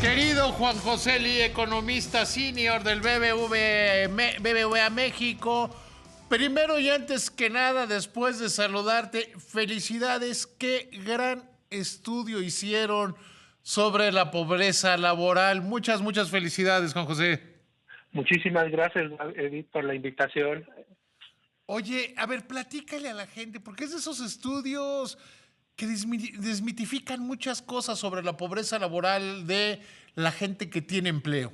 Querido Juan José Lee, economista senior del BBVA México, primero y antes que nada, después de saludarte, felicidades. Qué gran estudio hicieron sobre la pobreza laboral. Muchas felicidades, Juan José. Muchísimas gracias, Edith, por la invitación. Oye, a ver, platícale a la gente, porque es de esos estudios que desmitifican muchas cosas sobre la pobreza laboral de la gente que tiene empleo.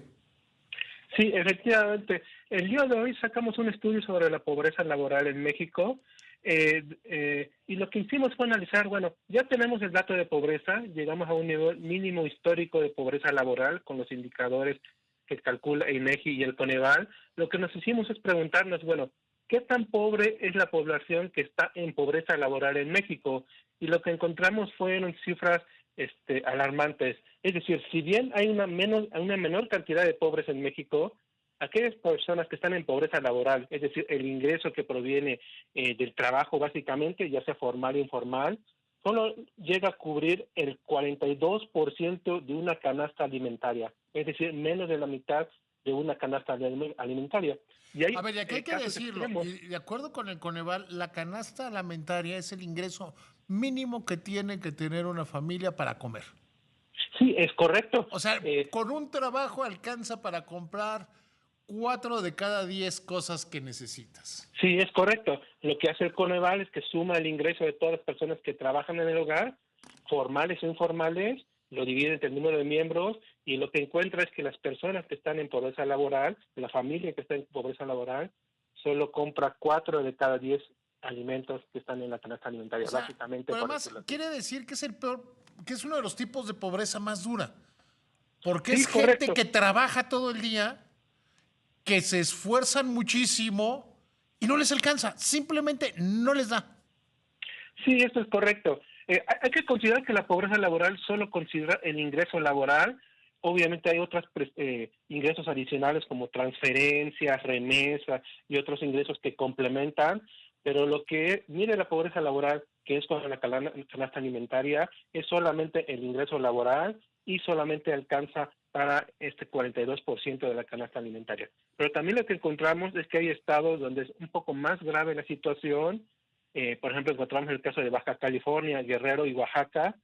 Sí, efectivamente. El día de hoy sacamos un estudio sobre la pobreza laboral en México y lo que hicimos fue analizar, bueno, ya tenemos el dato de pobreza, llegamos a un nivel mínimo histórico de pobreza laboral con los indicadores que calcula INEGI y el Coneval. Lo que nos hicimos es preguntarnos, bueno, ¿qué tan pobre es la población que está en pobreza laboral en México? Y lo que encontramos fueron cifras alarmantes. Es decir, si bien hay una menor cantidad de pobres en México, aquellas personas que están en pobreza laboral, es decir, el ingreso que proviene del trabajo básicamente, ya sea formal o informal, solo llega a cubrir el 42% de una canasta alimentaria, es decir, menos de la mitad de una canasta alimentaria. Y A hay ver, y aquí hay que casos decirlo, extremos. y de acuerdo con el Coneval, la canasta alimentaria es el ingreso mínimo que tiene que tener una familia para comer. Sí, es correcto. O sea, con un trabajo alcanza para comprar 4 de cada 10 cosas que necesitas. Sí, es correcto. Lo que hace el Coneval es que suma el ingreso de todas las personas que trabajan en el hogar, formales o informales, lo divide entre el número de miembros y lo que encuentra es que las personas que están en pobreza laboral, la familia que está en pobreza laboral, solo compra 4 de cada 10 alimentos que están en la canasta O alimentaria, sea, básicamente pero por además decirlo así. quiere decir que es el peor, que es uno de los tipos de pobreza más dura. Porque Sí, es gente correcto. que trabaja todo el día, que se esfuerzan muchísimo y no les alcanza. Simplemente no les da. Sí, esto es correcto. Hay que considerar que la pobreza laboral solo considera el ingreso laboral. Obviamente hay otros ingresos adicionales como transferencias, remesas y otros ingresos que complementan, pero lo que mide la pobreza laboral, que es con la canasta alimentaria, es solamente el ingreso laboral y solamente alcanza para este 42% de la canasta alimentaria. Pero también lo que encontramos es que hay estados donde es un poco más grave la situación. Por ejemplo, encontramos el caso de Baja California, Guerrero y Oaxaca,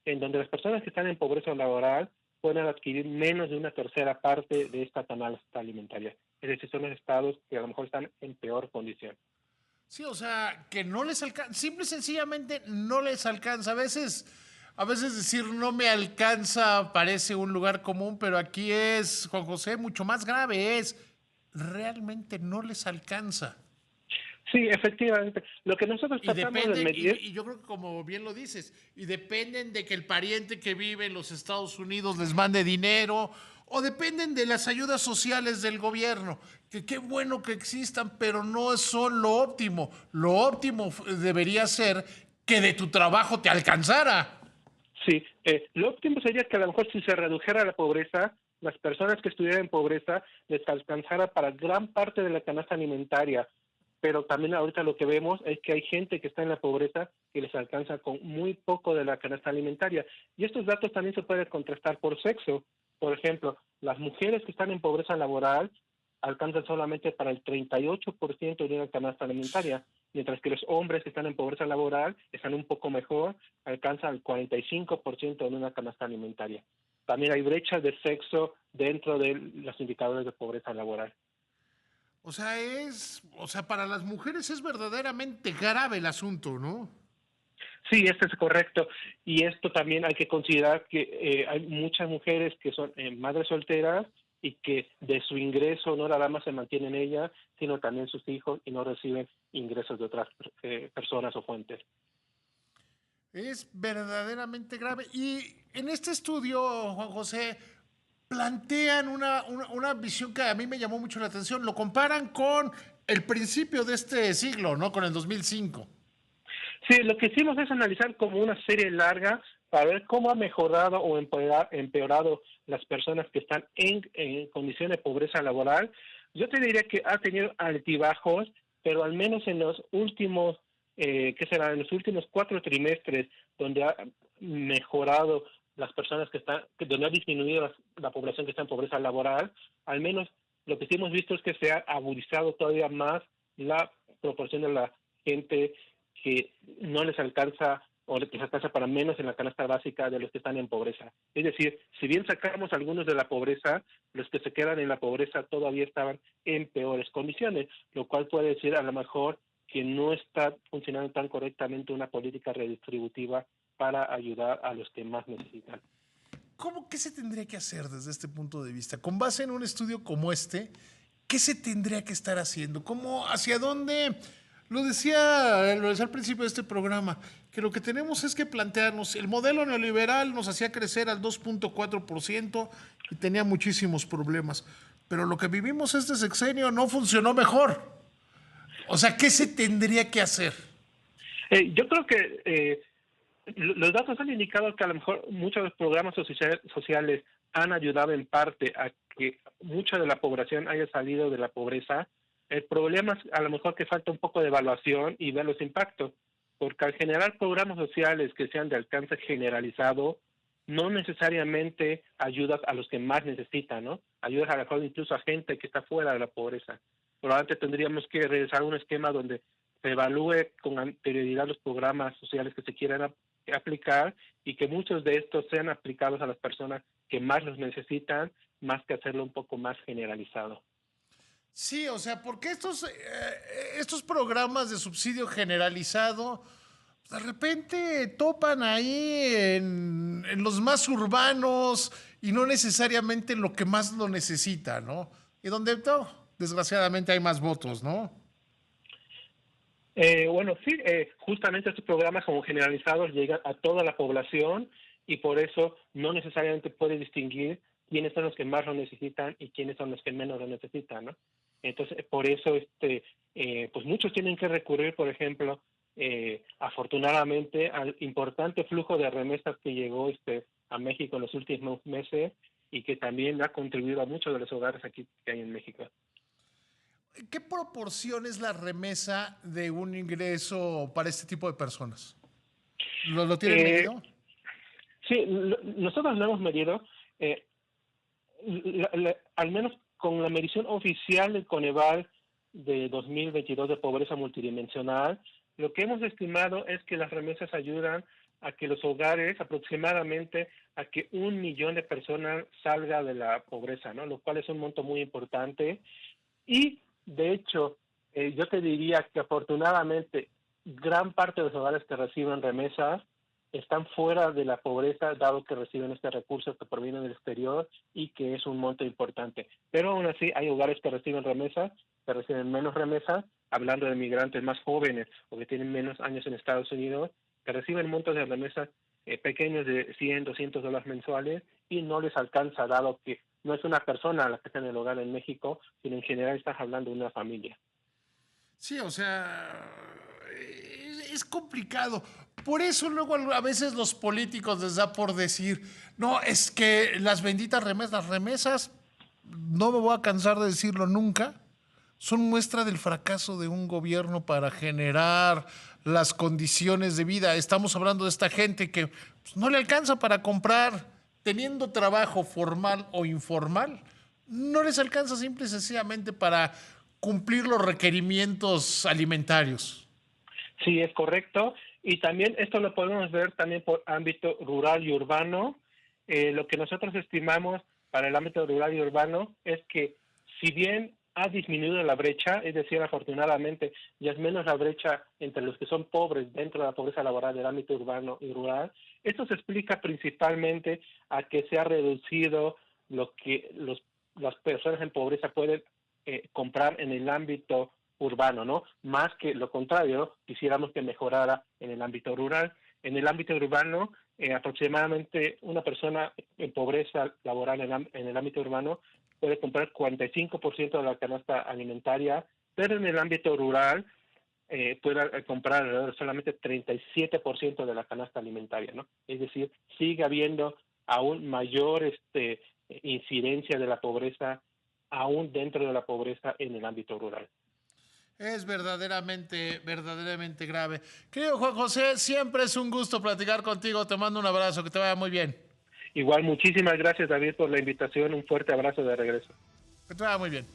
en donde las personas que están en pobreza laboral pueden adquirir menos de una tercera parte de esta canasta alimentaria. Es decir, son los estados que a lo mejor están en peor condición. Sí, o sea, que no les alcanza, simple y sencillamente no les alcanza. A veces decir no me alcanza parece un lugar común, pero aquí es, Juan José, mucho más grave, es realmente no les alcanza. Sí, efectivamente. Lo que nosotros Y tratamos de dependen, medir. y yo creo que como bien lo dices, y dependen de que el pariente que vive en los Estados Unidos les mande dinero, o dependen de las ayudas sociales del gobierno, que qué bueno que existan, pero no son lo óptimo. Lo óptimo debería ser que de tu trabajo te alcanzara. Sí, lo óptimo sería que a lo mejor si se redujera la pobreza, las personas que estuvieran en pobreza les alcanzara para gran parte de la canasta alimentaria, pero también ahorita lo que vemos es que hay gente que está en la pobreza que les alcanza con muy poco de la canasta alimentaria. Y estos datos también se pueden contrastar por sexo. Por ejemplo, las mujeres que están en pobreza laboral alcanzan solamente para el 38% de una canasta alimentaria, mientras que los hombres que están en pobreza laboral están un poco mejor, alcanzan el 45% de una canasta alimentaria. También hay brechas de sexo dentro de los indicadores de pobreza laboral. O sea, para las mujeres es verdaderamente grave el asunto, ¿no? Sí, esto es correcto. Y esto también hay que considerar que hay muchas mujeres que son madres solteras y que de su ingreso no nada más se mantienen ellas, sino también sus hijos y no reciben ingresos de otras personas o fuentes. Es verdaderamente grave. Y en este estudio, Juan José, plantean una visión que a mí me llamó mucho la atención. Lo comparan con el principio de este siglo, ¿no? Con el 2005. Sí, lo que hicimos es analizar como una serie larga para ver cómo ha mejorado o empeorado las personas que están en condición de pobreza laboral. Yo te diría que ha tenido altibajos, pero al menos en los últimos, ¿qué será? En los últimos 4 trimestres, donde ha mejorado las personas que no ha disminuido la población que está en pobreza laboral, al menos lo que sí hemos visto es que se ha agudizado todavía más la proporción de la gente que no les alcanza o les alcanza para menos en la canasta básica de los que están en pobreza. Es decir, si bien sacamos algunos de la pobreza, los que se quedan en la pobreza todavía estaban en peores condiciones, lo cual puede decir a lo mejor que no está funcionando tan correctamente una política redistributiva para ayudar a los que más necesitan. ¿Qué se tendría que hacer desde este punto de vista? Con base en un estudio como este, ¿qué se tendría que estar haciendo? ¿Hacia dónde? Lo decía al principio de este programa, que lo que tenemos es que plantearnos, el modelo neoliberal nos hacía crecer al 2.4% y tenía muchísimos problemas, pero lo que vivimos este sexenio no funcionó mejor. O sea, ¿qué se tendría que hacer? Yo creo que los datos han indicado que a lo mejor muchos de los programas sociales han ayudado en parte a que mucha de la población haya salido de la pobreza. El problema es a lo mejor que falta un poco de evaluación y ver los impactos, porque al generar programas sociales que sean de alcance generalizado, no necesariamente ayudas a los que más necesitan, ¿no? Ayudas a lo mejor incluso a gente que está fuera de la pobreza. Probablemente tendríamos que regresar a un esquema donde se evalúe con anterioridad los programas sociales que se quieran aplicar y que muchos de estos sean aplicados a las personas que más los necesitan, más que hacerlo un poco más generalizado. Sí, o sea, porque estos programas de subsidio generalizado de repente topan ahí en los más urbanos y no necesariamente en lo que más lo necesita, ¿no? Y donde, desgraciadamente, hay más votos, ¿no? Bueno, sí, justamente estos programas como generalizados llegan a toda la población y por eso no necesariamente puede distinguir quiénes son los que más lo necesitan y quiénes son los que menos lo necesitan, ¿no? Entonces, por eso, pues muchos tienen que recurrir, por ejemplo, afortunadamente, al importante flujo de remesas que llegó a México en los últimos meses y que también ha contribuido a muchos de los hogares aquí que hay en México. ¿Qué proporción es la remesa de un ingreso para este tipo de personas? ¿Lo tienen medido? Sí, nosotros lo hemos medido. Al menos con la medición oficial del Coneval de 2022 de pobreza multidimensional, lo que hemos estimado es que las remesas ayudan a que los hogares, aproximadamente a que 1 millón de personas salga de la pobreza, ¿no? Lo cual es un monto muy importante. Y, de hecho, yo te diría que afortunadamente gran parte de los hogares que reciben remesas están fuera de la pobreza, dado que reciben este recurso que proviene del exterior y que es un monto importante. Pero aún así hay hogares que reciben remesas, que reciben menos remesas, hablando de migrantes más jóvenes o que tienen menos años en Estados Unidos, que reciben montos de remesas pequeños de $100, $200 mensuales y no les alcanza, dado que no es una persona la que está en el hogar en México, sino en general estás hablando de una familia. Sí, o sea, es complicado. Por eso luego a veces los políticos les da por decir, no, es que las benditas remesas, no me voy a cansar de decirlo nunca, son muestra del fracaso de un gobierno para generar las condiciones de vida. Estamos hablando de esta gente que pues, no le alcanza para comprar, teniendo trabajo formal o informal, no les alcanza simple y sencillamente para cumplir los requerimientos alimentarios. Sí, es correcto. Y también esto lo podemos ver también por ámbito rural y urbano. Lo que nosotros estimamos para el ámbito rural y urbano es que si bien ha disminuido la brecha, es decir, afortunadamente ya es menos la brecha entre los que son pobres dentro de la pobreza laboral del ámbito urbano y rural, esto se explica principalmente a que se ha reducido lo que las personas en pobreza pueden comprar en el ámbito urbano, ¿no? Más que lo contrario, quisiéramos que mejorara en el ámbito rural. En el ámbito urbano, aproximadamente una persona en pobreza laboral en el ámbito urbano puede comprar 45% de la canasta alimentaria, pero en el ámbito rural puede comprar alrededor solamente 37% de la canasta alimentaria, ¿no? Es decir, sigue habiendo aún mayor incidencia de la pobreza aún dentro de la pobreza en el ámbito rural. Es verdaderamente grave. Querido Juan José, siempre es un gusto platicar contigo. Te mando un abrazo, que te vaya muy bien. Igual, muchísimas gracias, David, por la invitación. Un fuerte abrazo de regreso. Que te vaya muy bien.